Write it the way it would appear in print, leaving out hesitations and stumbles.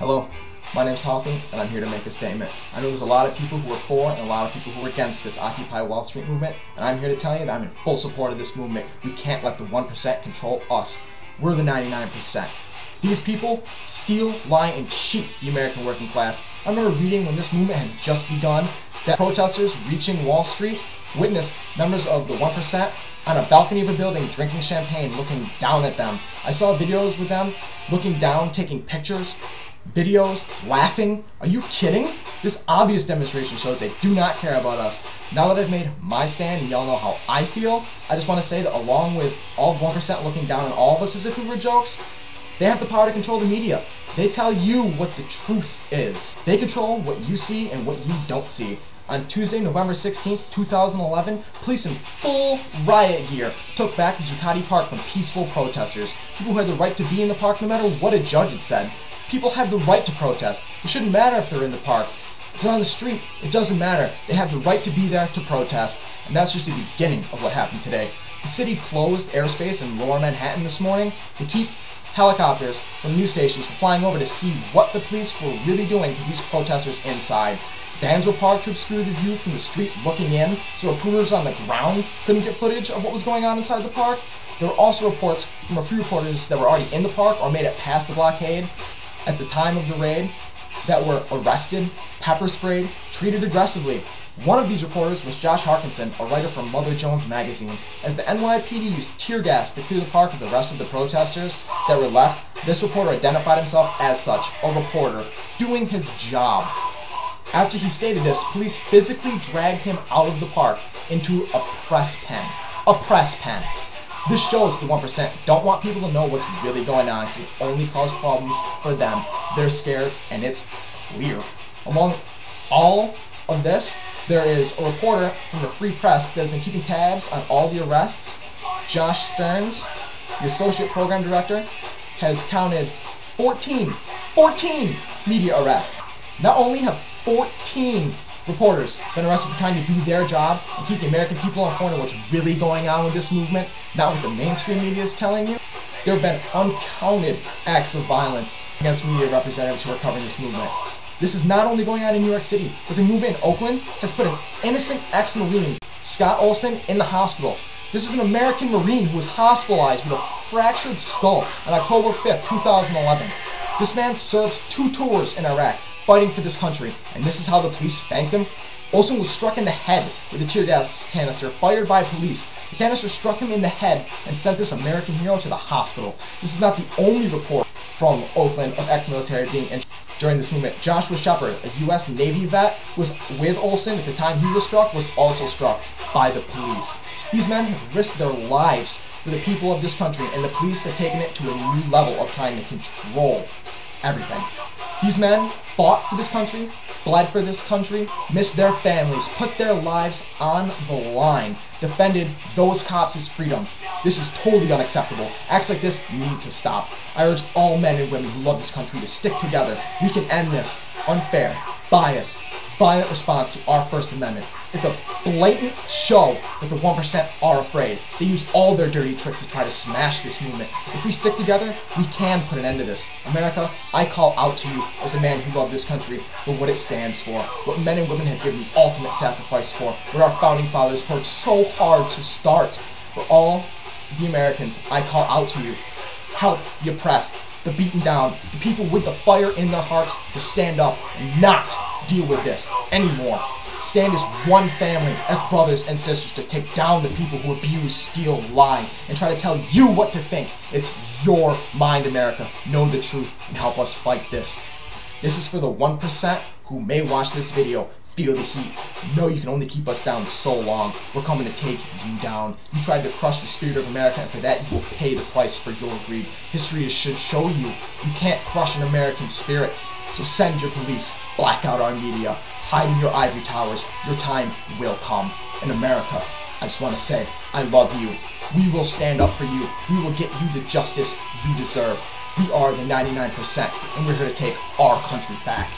Hello, my name is Hoffman, and I'm here to make a statement. I know there's a lot of people who are for and a lot of people who are against this Occupy Wall Street movement, and I'm here to tell you that I'm in full support of this movement. We can't let the 1% control us. We're the 99%. These people steal, lie, and cheat the American working class. I remember reading when this movement had just begun that protesters reaching Wall Street witnessed members of the 1% on a balcony of a building drinking champagne, looking down at them. I saw videos with them looking down, taking pictures, videos, laughing. Are you kidding? This obvious demonstration shows they do not care about us. Now that I've made my stand and y'all know how I feel, I just want to say that along with all 1% looking down on all of us as if we were jokes, they have the power to control the media. They tell you what the truth is. They control what you see and what you don't see. On Tuesday, November 16th, 2011, police in full riot gear took back the Zuccotti Park from peaceful protesters. People who had the right to be in the park no matter what a judge had said. People have the right to protest. It shouldn't matter if they're in the park. If they're on the street, it doesn't matter. They have the right to be there to protest. And that's just the beginning of what happened today. The city closed airspace in Lower Manhattan this morning to keep helicopters from news stations from flying over to see what the police were really doing to these protesters inside. Vans were parked to obscure the view from the street looking in, so reporters on the ground couldn't get footage of what was going on inside the park. There were also reports from a few reporters that were already in the park or made it past the blockade at the time of the raid that were arrested, pepper sprayed, treated aggressively. One of these reporters was Josh Harkinson, a writer from Mother Jones magazine. As the NYPD used tear gas to clear the park of the rest of the protesters that were left, this reporter identified himself as such, a reporter, doing his job. After he stated this, police physically dragged him out of the park into a press pen. A press pen. This shows the 1% don't want people to know what's really going on to only cause problems for them. They're scared, and it's clear. Among all of this, there is a reporter from the Free Press that has been keeping tabs on all the arrests. Josh Stearns, the associate program director, has counted 14 media arrests. Not only have 14 reporters been arrested for trying to do their job and keep the American people informed of what's really going on with this movement, not what the mainstream media is telling you. There have been uncounted acts of violence against media representatives who are covering this movement. This is not only going on in New York City, but the movement in Oakland has put an innocent ex-Marine, Scott Olson, in the hospital. This is an American Marine who was hospitalized with a fractured skull on October 5th, 2011. This man served 2 tours in Iraq, fighting for this country, and this is how the police thanked him. Olson was struck in the head with a tear gas canister fired by police. The canister struck him in the head and sent this American hero to the hospital. This is not the only report from Oakland of ex-military being injured during this movement. Joshua Shepard, a U.S. Navy vet, was with Olson at the time he was struck, was also struck by the police. These men have risked their lives for the people of this country, and the police have taken it to a new level of trying to control everything. These men fought for this country, bled for this country, missed their families, put their lives on the line, defended those cops' freedom. This is totally unacceptable. Acts like this need to stop. I urge all men and women who love this country to stick together. We can end this unfair, biased, violent response to our First Amendment. It's a blatant show that the 1% are afraid. They use all their dirty tricks to try to smash this movement. If we stick together, we can put an end to this. America, I call out to you as a man who loves this country for what it stands for, what men and women have given the ultimate sacrifice for, what our founding fathers worked so hard to start. For all the Americans, I call out to you. Help the oppressed, the beaten down, the people with the fire in their hearts to stand up and not deal with this anymore. Stand as one family, as brothers and sisters, to take down the people who abuse, steal, lie, and try to tell you what to think. It's your mind, America. Know the truth and help us fight this. This is for the 1% who may watch this video. Feel the heat. Know you can only keep us down so long. We're coming to take you down. You tried to crush the spirit of America, and for that you will pay the price for your greed. History should show you you can't crush an American spirit. So send your police, black out our media, hide in your ivory towers. Your time will come. In America, I just want to say, I love you. We will stand up for you. We will get you the justice you deserve. We are the 99%, and we're here to take our country back.